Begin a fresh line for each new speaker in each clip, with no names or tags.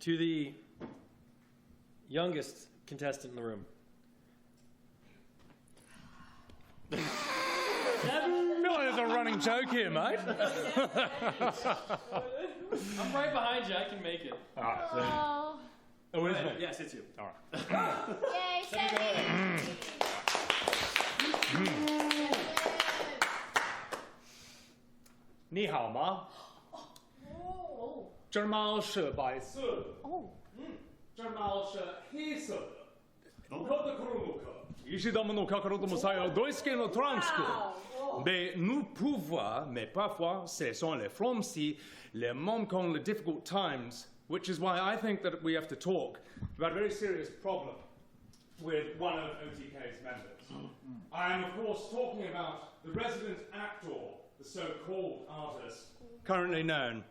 To the youngest contestant in the room.
There's a running joke here, mate.
I'm right behind you. I can make it.
All right. So, oh, is it?
Yes, it's you.
All right.
Yay, Sebby!
你好吗？这猫是白色的。这猫是黑色的。Ici dans mon mais nous pouvons, mais parfois, ce sont les Français, les moments qu'on the difficult times, which is why I think that we have to talk about a very serious problem with one of OTK's members. I am, of course, talking about the resident actor, the so-called artist, currently known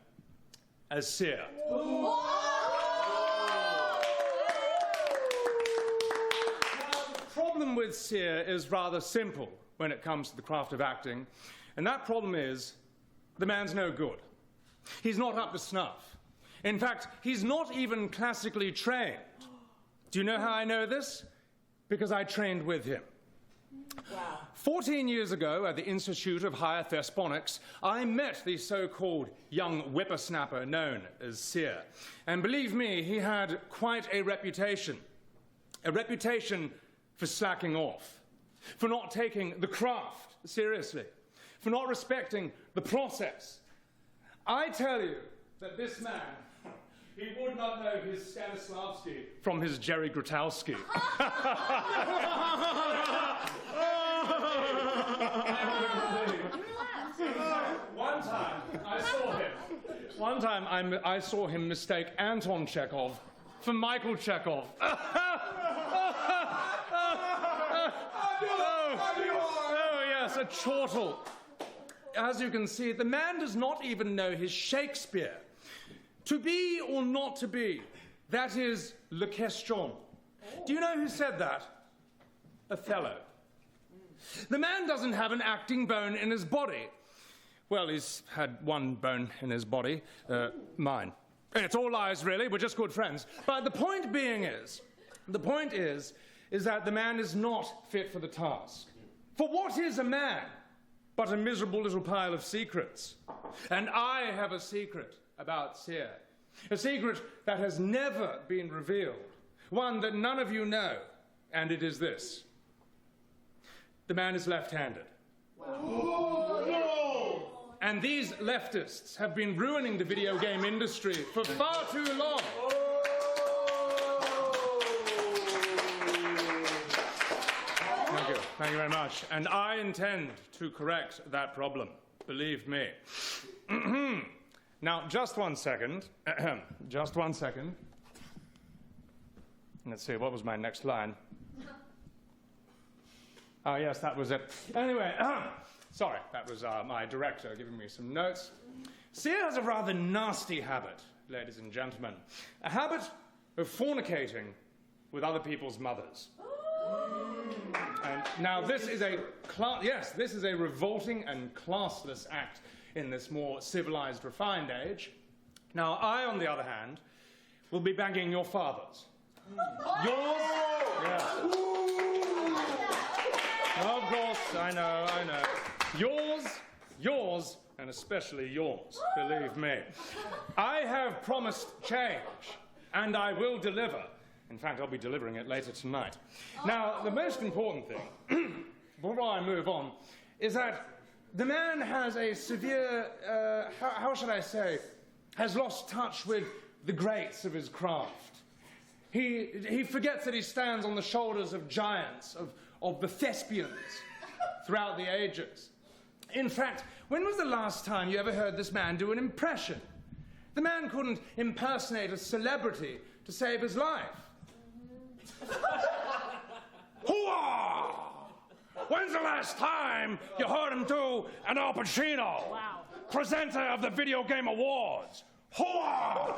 as Seer. The problem with Seer is rather simple when it comes to the craft of acting, and that problem is the man's no good. He's not up to snuff. In fact, he's not even classically trained. Do you know how I know this? Because I trained with him. Wow. 14 years ago at the Institute of Higher Thesponics, I met the so-called young whippersnapper known as Seer. And believe me, he had quite a reputation for slacking off, for not taking the craft seriously, for not respecting the process. I tell you that this man, he would not know his Stanislavski from his Jerry Grotowski. One time I saw him mistake Anton Chekhov for Michael Chekhov. Oh, yes, a chortle. As you can see, the man does not even know his Shakespeare. To be or not to be, that is la question. Do you know who said that? Othello. The man doesn't have an acting bone in his body. Well, he's had one bone in his body, mine. It's all lies, really. We're just good friends. But the point is that the man is not fit for the task. For what is a man but a miserable little pile of secrets? And I have a secret about Seer. A secret that has never been revealed. One that none of you know. And it is this. The man is left-handed. Wow. No! And these leftists have been ruining the video game industry for far too long. Thank you. Thank you very much. And I intend to correct that problem. Believe me. Now, just 1 second. Just 1 second. Let's see, what was my next line? Oh, yes, that was it. Anyway, sorry, that was my director giving me some notes. Seer has a rather nasty habit, ladies and gentlemen. A habit of fornicating with other people's mothers. And now this is this is a revolting and classless act in this more civilized, refined age. Now, I, on the other hand, will be banging your fathers. Yours? Yes. Of course, I know. Yours, and especially yours, believe me. I have promised change, and I will deliver. In fact, I'll be delivering it later tonight. Now, the most important thing, before I move on, is that the man has a severe, how should I say, has lost touch with the greats of his craft. He forgets that he stands on the shoulders of giants, of the thespians throughout the ages. In fact, when was the last time you ever heard this man do an impression? The man couldn't impersonate a celebrity to save his life. Hooah! When's the last time you heard him do an Al Pacino? Wow. Presenter of the Video Game Awards. Hooah!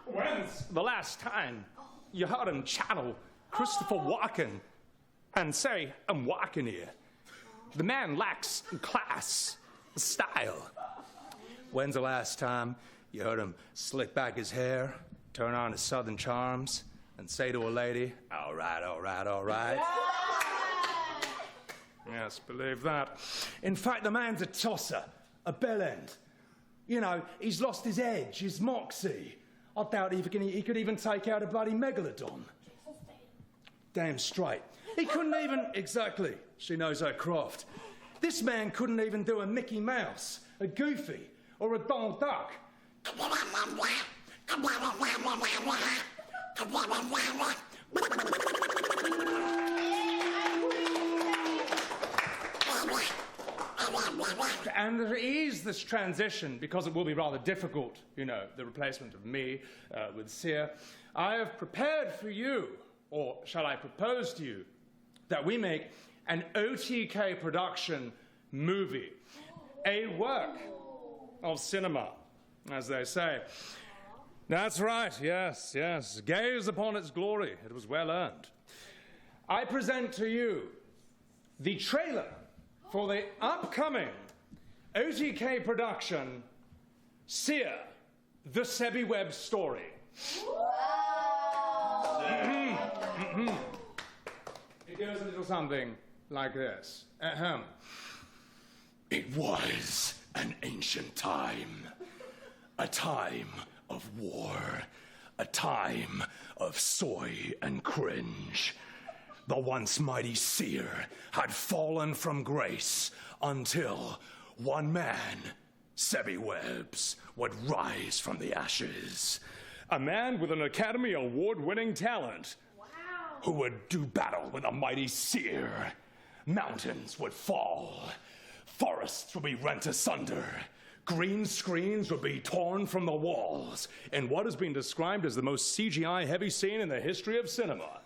When's the last time you heard him channel Christopher Walken and say, I'm walking here? The man lacks class, style. When's the last time You heard him slick back his hair, turn on his southern charms, and say to a lady, all right, all right, all right. Yes, believe that. In fact, the man's a tosser, a bellend. You know, he's lost his edge, his moxie. I doubt he could even take out a bloody megalodon. Damn straight. He couldn't even... Exactly. She knows her craft. This man couldn't even do a Mickey Mouse, a Goofy, or a Donald Duck. And to ease this transition, because it will be rather difficult, you know, the replacement of me with Seer, I have prepared for you, or shall I propose to you, that we make an OTK production movie, a work of cinema, as they say. That's right, yes, yes. Gaze upon its glory. It was well earned. I present to you the trailer for the upcoming OTK production, Seer, the Sebbywebz story. It goes a little something like this. It was an ancient time, a time of war, a time of soy and cringe. The once mighty Seer had fallen from grace until one man, Sebbywebz, would rise from the ashes. A man with an Academy Award-winning talent. Wow. Who would do battle with a mighty Seer. Mountains would fall. Forests would be rent asunder. Green screens would be torn from the walls in what has been described as the most CGI-heavy scene in the history of cinema.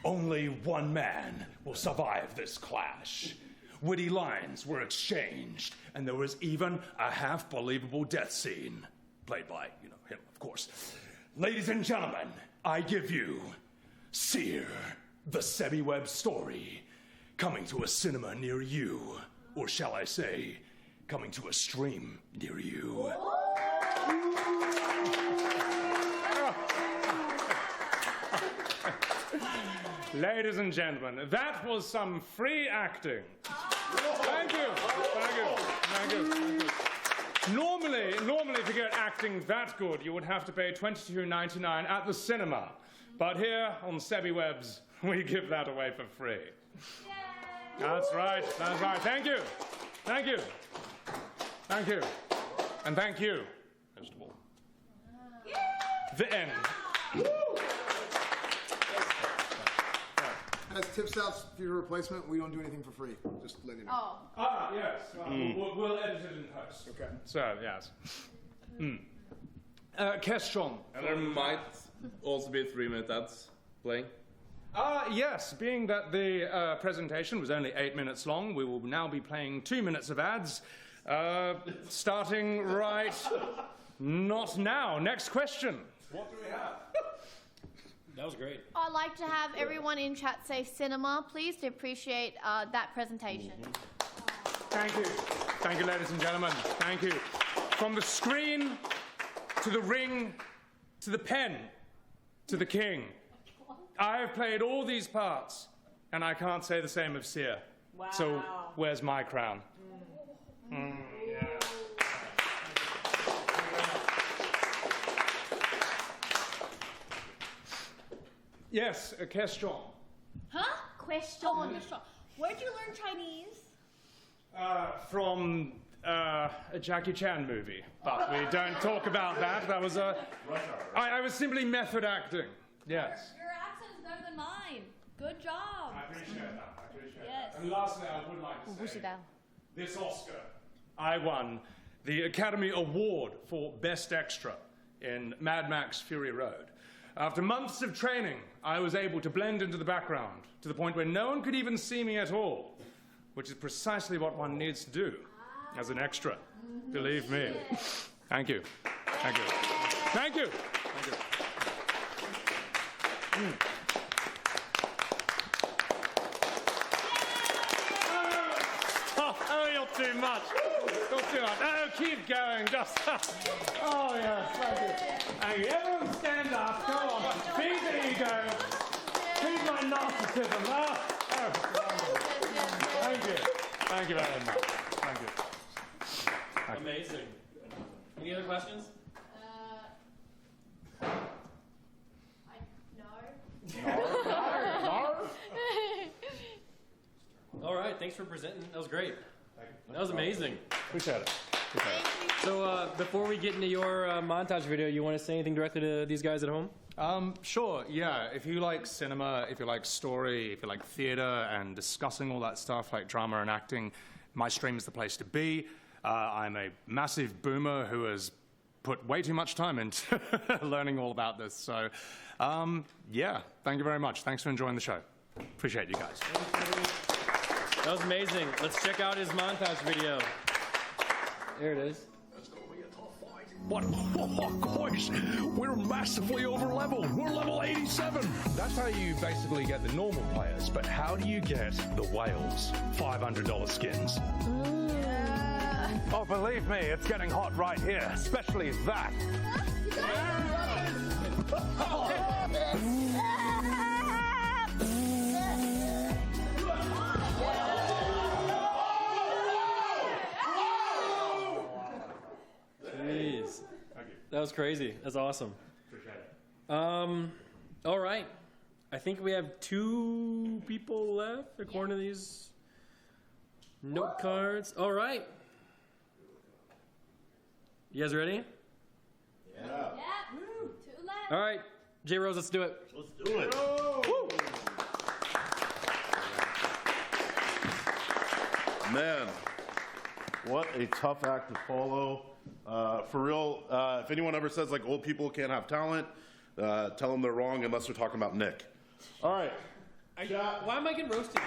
Only one man will survive this clash. Witty lines were exchanged, and there was even a half-believable death scene, played by, you know, him, of course. Ladies and gentlemen, I give you Seer, the Sebbywebz story, coming to a cinema near you, or shall I say, coming to a stream near you. Ladies and gentlemen, that was some free acting. Thank you. Thank you. Thank you. Thank you. Normally, to get acting that good, you would have to pay $22.99 at the cinema. But here on Sebbywebz, we give that away for free. Yay. That's right. That's right. Thank you. Thank you. Thank you. And thank you, most of all. The end.
As tip stops for your replacement, we don't do anything for free. Just let you know.
Oh.
Ah, yes. We'll edit it in post.
Okay.
So, yes. Question.
And there might also be 3-minute ads playing.
Yes, being that the presentation was only 8 minutes long, we will now be playing 2 minutes of ads, starting right not now. Next question. What do we have?
That was great.
I'd like to have everyone in chat say cinema, please, to appreciate that presentation.
Thank you. Thank you, ladies and gentlemen. Thank you. From the screen to the ring to the pen to the king. I have played all these parts, and I can't say the same of Seer. Wow. So where's my crown? Yeah. Yes, a question.
Huh? Question. Where'd you learn Chinese?
From a Jackie Chan movie, but we don't talk about that. That was a... I was simply method acting. Yes.
Your accent is better than mine. Good job.
I appreciate that. I appreciate
Yes.
that. And lastly, I would like to say, this Oscar, I won the Academy Award for Best Extra in Mad Max Fury Road. After months of training, I was able to blend into the background to the point where no one could even see me at all, which is precisely what one needs to do as an extra. Believe me. Thank you. Thank you. Thank you. Thank you. Oh, you're too very much. Not too much. Oh, keep going. Just. Oh, yes. Thank you. Thank you. Everyone stand up. Come on. Feed the ego. Feed my narcissism. Oh. Thank you. Thank you very much. Thank you.
Amazing. Any other questions? All right, thanks for presenting. That was great. That was amazing.
Appreciate it.
So before we get into your montage video, you want to say anything directly to these guys at home?
Sure, yeah. If you like cinema, if you like story, if you like theater and discussing all that stuff like drama and acting, my stream is the place to be. I'm a massive boomer who has put way too much time into learning all about this. So, yeah, thank you very much. Thanks for enjoying the show. Appreciate you guys.
That was amazing. Let's check out his montage video. There it is.
But, oh, gosh, we're massively over leveled. We're level 87. That's how you basically get the normal players. But how do you get the whales? $500 skins. Oh, believe me, it's getting hot right here. Especially that.
Jeez. That was crazy. That's awesome.
Appreciate it.
All right. I think we have 2 people left according to these note cards. All right. You guys ready?
Yeah. Woo. 2 left.
All right. J Rose, let's do it.
Let's do it.
Woo.
Man, what a tough act to follow. For real, if anyone ever says like old people can't have talent, tell them they're wrong unless they're talking about Nick. All right.
Why am I getting roasted?